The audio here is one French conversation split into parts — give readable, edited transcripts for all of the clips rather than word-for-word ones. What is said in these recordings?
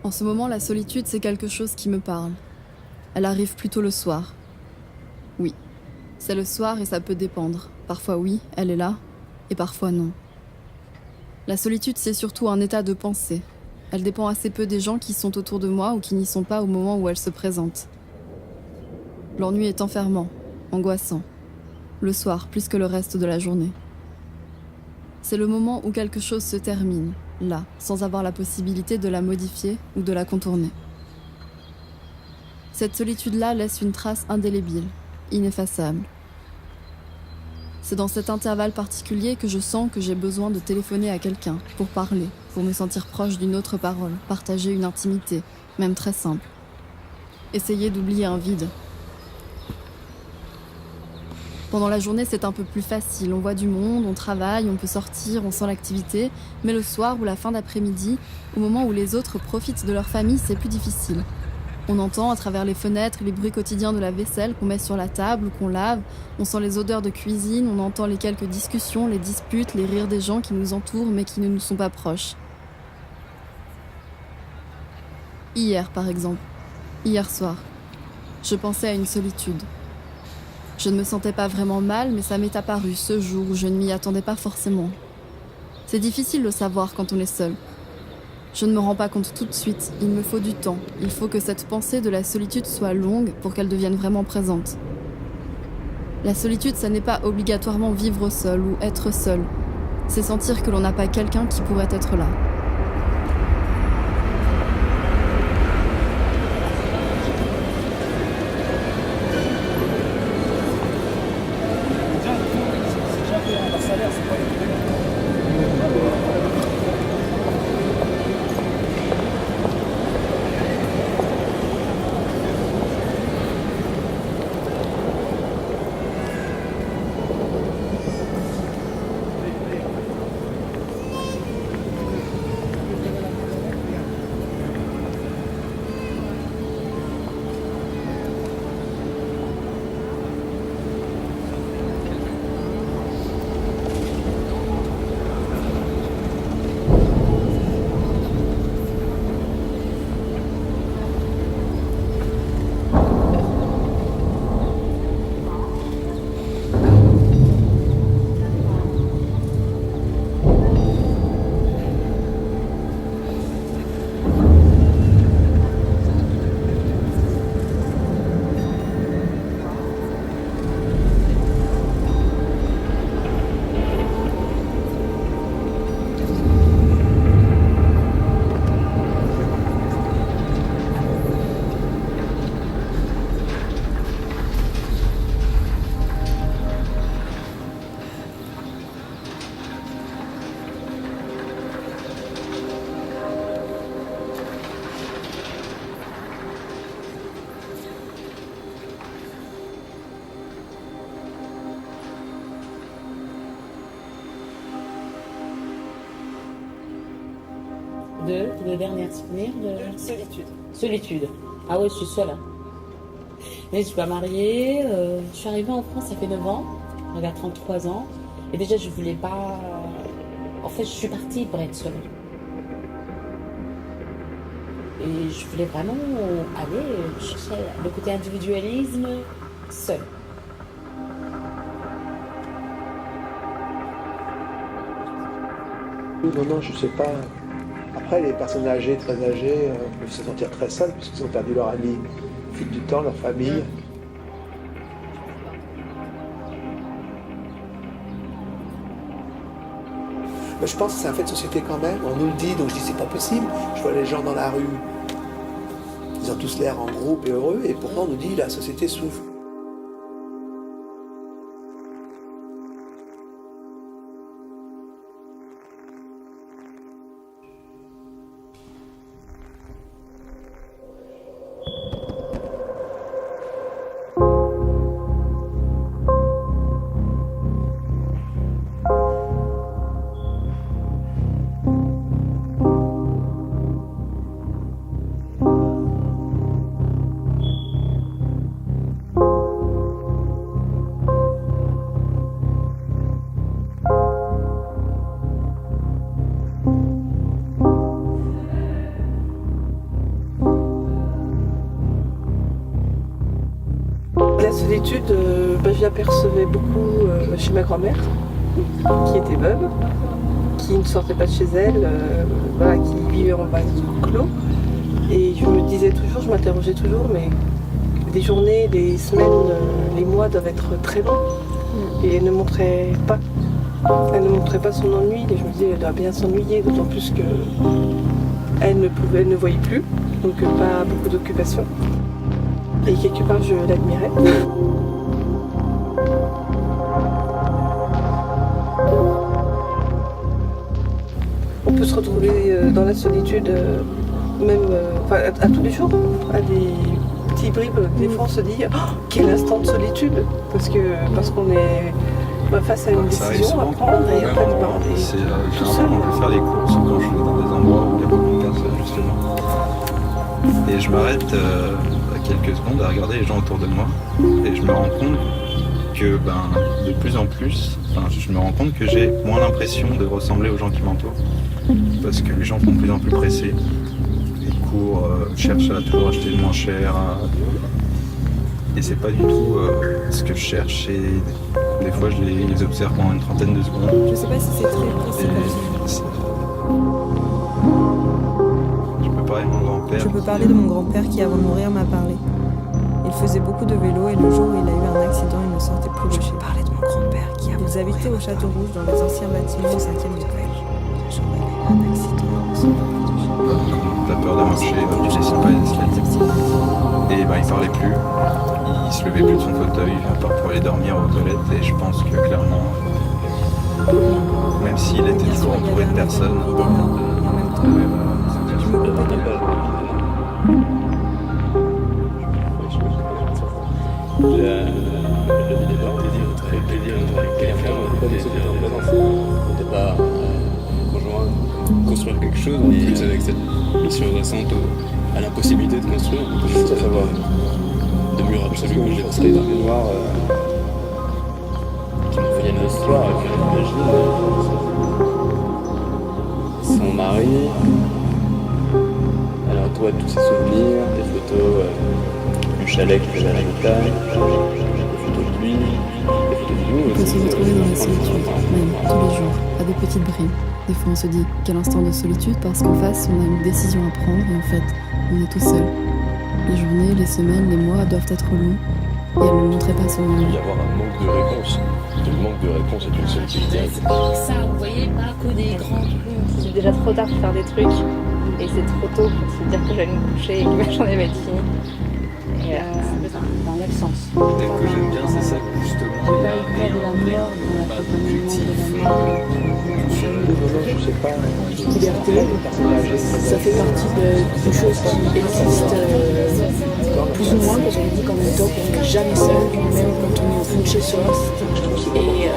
En ce moment, la solitude, c'est quelque chose qui me parle. Elle arrive plutôt le soir. Oui, c'est le soir et ça peut dépendre. Parfois oui, elle est là, et parfois non. La solitude, c'est surtout un état de pensée. Elle dépend assez peu des gens qui sont autour de moi ou qui n'y sont pas au moment où elle se présente. L'ennui est enfermant, angoissant. Le soir, plus que le reste de la journée. C'est le moment où quelque chose se termine, là, sans avoir la possibilité de la modifier ou de la contourner. Cette solitude-là laisse une trace indélébile, ineffaçable. C'est dans cet intervalle particulier que je sens que j'ai besoin de téléphoner à quelqu'un, pour parler, pour me sentir proche d'une autre parole, partager une intimité, même très simple. Essayer d'oublier un vide. Pendant la journée, c'est un peu plus facile, on voit du monde, on travaille, on peut sortir, on sent l'activité, mais le soir ou la fin d'après-midi, au moment où les autres profitent de leur famille, c'est plus difficile. On entend à travers les fenêtres les bruits quotidiens de la vaisselle qu'on met sur la table ou qu'on lave, on sent les odeurs de cuisine, on entend les quelques discussions, les disputes, les rires des gens qui nous entourent mais qui ne nous sont pas proches. Hier, par exemple, hier soir, je pensais à une solitude. Je ne me sentais pas vraiment mal, mais ça m'est apparu ce jour où je ne m'y attendais pas forcément. C'est difficile de savoir quand on est seul. Je ne me rends pas compte tout de suite, il me faut du temps. Il faut que cette pensée de la solitude soit longue pour qu'elle devienne vraiment présente. La solitude, ça n'est pas obligatoirement vivre seul ou être seul. C'est sentir que l'on n'a pas quelqu'un qui pourrait être là. Le dernier souvenir de Solitude. solitude. Ah ouais, je suis seule. Hein. Mais je suis pas mariée. Je suis arrivée en France, ça fait 9 ans. Regarde, 33 ans. Et déjà, je voulais pas. En fait, je suis partie pour être seule. Et je voulais vraiment aller chercher le côté individualisme seul. Non, je sais pas. Après, les personnes âgées, très âgées, peuvent se sentir très seules parce qu'ils ont perdu leur ami au fil du temps, leur famille. Mais je pense que c'est un fait de société quand même. On nous le dit, donc je dis c'est pas possible. Je vois les gens dans la rue, ils ont tous l'air en groupe et heureux, et pourtant on nous dit la société souffre. solitude, je l'apercevais beaucoup chez ma grand-mère, qui était veuve, qui ne sortait pas de chez elle, qui vivait en vase clos. Et je me disais toujours, je m'interrogeais toujours, mais les journées, les semaines, les mois doivent être très longs. Et elle ne montrait pas. Elle ne montrait pas son ennui. Et je me disais, elle doit bien s'ennuyer, d'autant plus qu'elle ne voyait plus, donc pas beaucoup d'occupation. Et quelque part, je l'admirais. On peut se retrouver dans la solitude, même à tous les jours, à des petits bribes. Des fois, on se dit oh, quel instant de solitude, parce qu'on est face à une décision à prendre et en fait, on est tout seul. On peut faire les courses quand je vais dans des endroits où il y a beaucoup de personnes, justement. Et je m'arrête quelques secondes à regarder les gens autour de moi et je me rends compte que de plus en plus, je me rends compte que j'ai moins l'impression de ressembler aux gens qui m'entourent parce que les gens sont de plus en plus pressés. Ils courent, cherchent à toujours acheter le moins cher et c'est pas du tout ce que je cherche et des fois je les observe pendant une trentaine de secondes. Je sais pas si c'est très précis. Je peux parler de mon grand-père qui, avant de mourir, m'a parlé. Il faisait beaucoup de vélo et le jour où il a eu un accident, il ne sortait plus de chez lui. Je peux parler de mon grand-père qui, ils habitaient au Château Rouge dans les anciens bâtiments au 5e étage. Le jour où il a eu un accident, il ne sortait plus de chez lui. T'as peur de marcher, tu descends pas les escaliers. Et il parlait plus, il se levait plus de son fauteuil, à part pour aller dormir aux toilettes. Et je pense que clairement, même s'il était toujours entouré de personnes, construire quelque chose, en plus avec cette mission récente à l'impossibilité de construire, on peut juste savoir de mur absolu que j'ai construit dans le noir qui me fait une histoire et puis on imagine son mari, elle entoure tous ses souvenirs, des photos du chalet qui faisait à la montagne, des photos de lui, des photos de nous. On peut se retrouver dans la solitude, même tous les jours, à des petites bribes. Des fois on se dit quel instant de solitude parce qu'en face on a une décision à prendre et en fait on est tout seul. Les journées, les semaines, les mois doivent être longs et elle ne montrait pas son ennui. Il y avoir un manque de réponse. Le manque de réponse est une solitude directe. Ça, vous voyez, pas que des grands trucs. C'est déjà trop tard pour faire des trucs et c'est trop tôt pour se dire que j'allais me coucher et que ma journée va être finie. Et dans l'absence. peut-être que j'aime bien, c'est ça que justement il y a pas d'objectif. Liberté, ça fait partie de choses qui existent plus ou moins, parce qu'on dit qu'en même temps qu'on n'est jamais seul, même quand on est au fond de chez soi. Et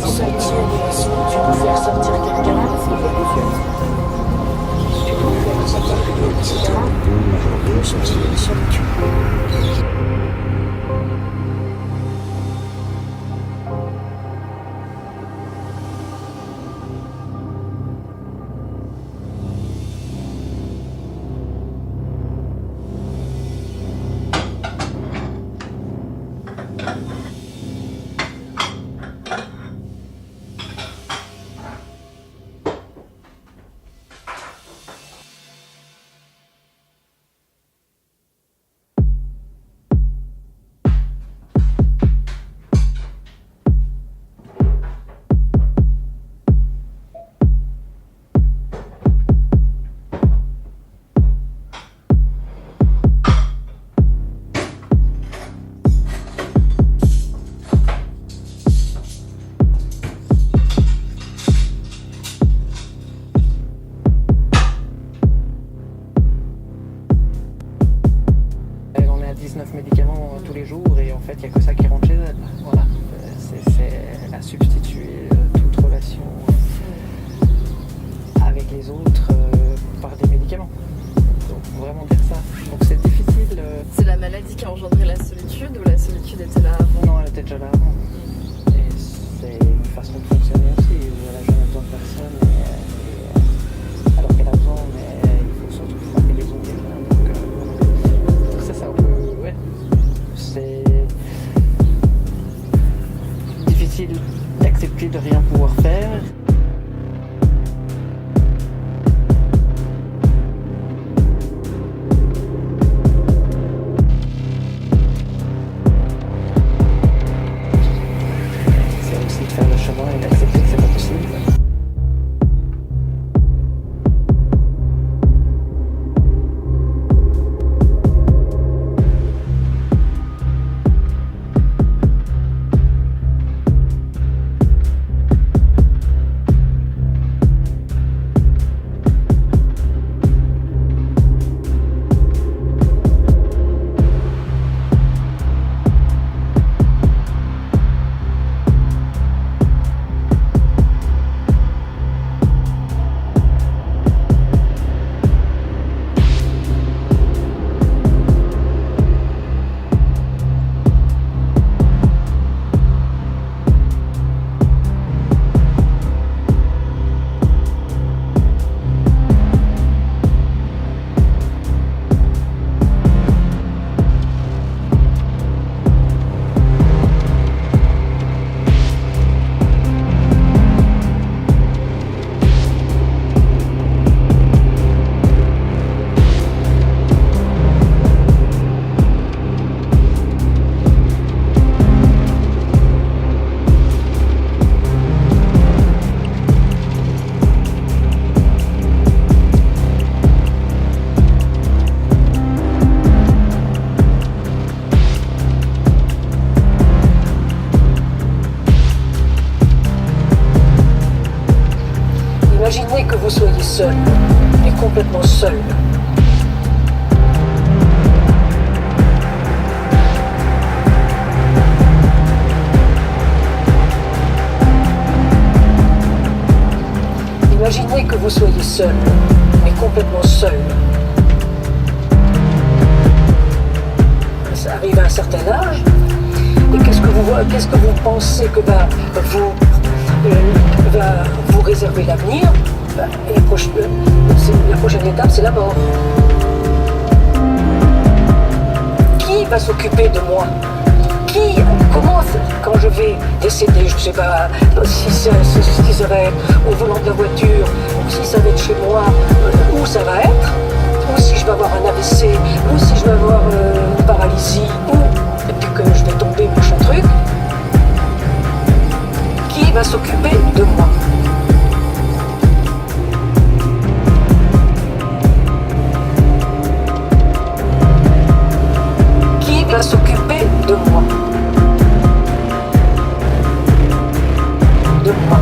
sentir de la solitude, faire sortir quelqu'un, Imaginez que vous soyez seul, mais complètement seul. Imaginez que vous soyez seul, mais complètement seul. Ça arrive à un certain âge, et qu'est-ce que vous pensez que va vous réserver l'avenir? Et la prochaine étape, c'est la mort. Qui va s'occuper de moi? Comment, quand je vais décéder, je ne sais pas si ça va être au volant de la voiture, ou si ça va être chez moi, où ça va être, ou si je vais avoir un AVC, ou si je vais avoir une paralysie, et puis que je vais tomber, machin truc. Qui va s'occuper de moi? Qui va s'occuper de moi? De moi.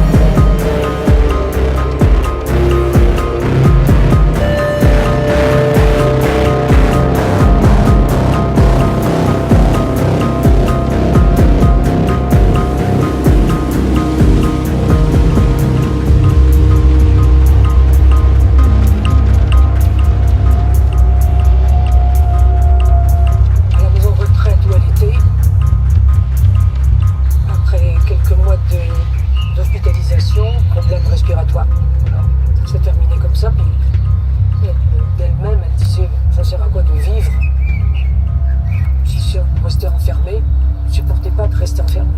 À la maison de retraite où elle était, après quelques mois d'hospitalisation, problème respiratoire. Alors, ça s'est terminé comme ça, puis d'elle-même, elle disait, ça sert à quoi de vivre si on restait enfermé? Je ne supportais pas de rester enfermé.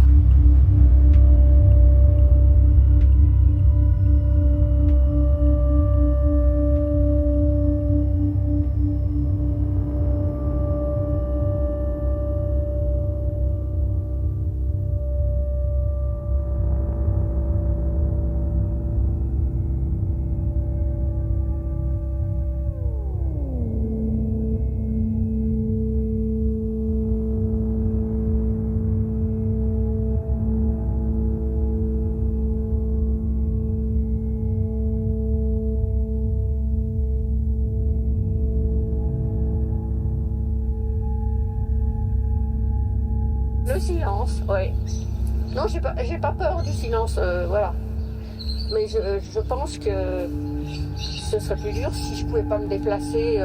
Le silence, oui. Non, j'ai pas peur du silence, voilà. Mais je pense que ce serait plus dur si je pouvais pas me déplacer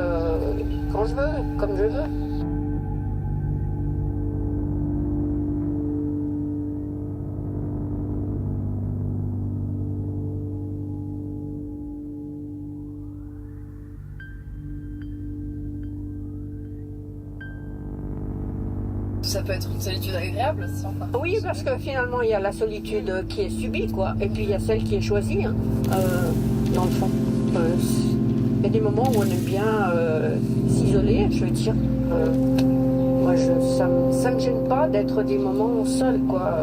quand je veux, comme je veux. Ça peut être une solitude agréable aussi, enfin. Oui, parce que finalement, il y a la solitude qui est subie, quoi. Et puis, il y a celle qui est choisie, hein, dans le fond. Il y a des moments où on aime bien s'isoler, je veux dire. Moi, ça me gêne pas d'être des moments seuls, quoi.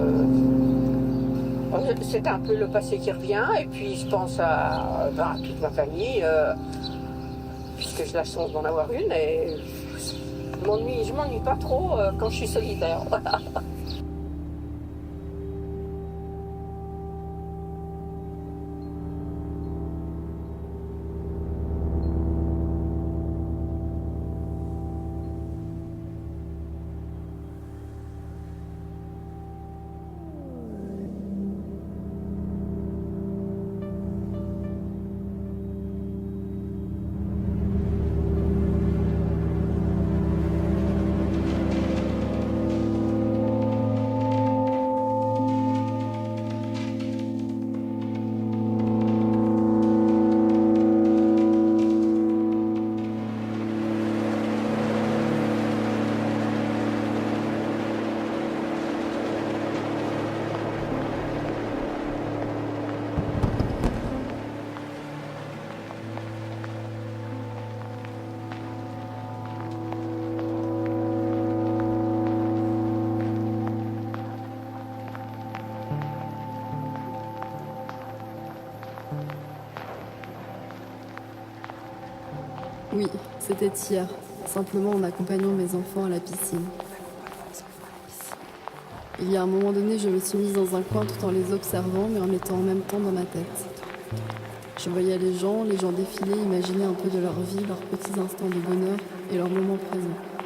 C'est un peu le passé qui revient, et puis je pense à toute ma famille, puisque j'ai la chance d'en avoir une, et je m'ennuie pas trop quand je suis solitaire. Voilà. Oui, c'était hier, simplement en accompagnant mes enfants à la piscine. Il y a un moment donné, je me suis mise dans un coin tout en les observant, mais en étant en même temps dans ma tête. Je voyais les gens défiler, imaginer un peu de leur vie, leurs petits instants de bonheur et leurs moments présents.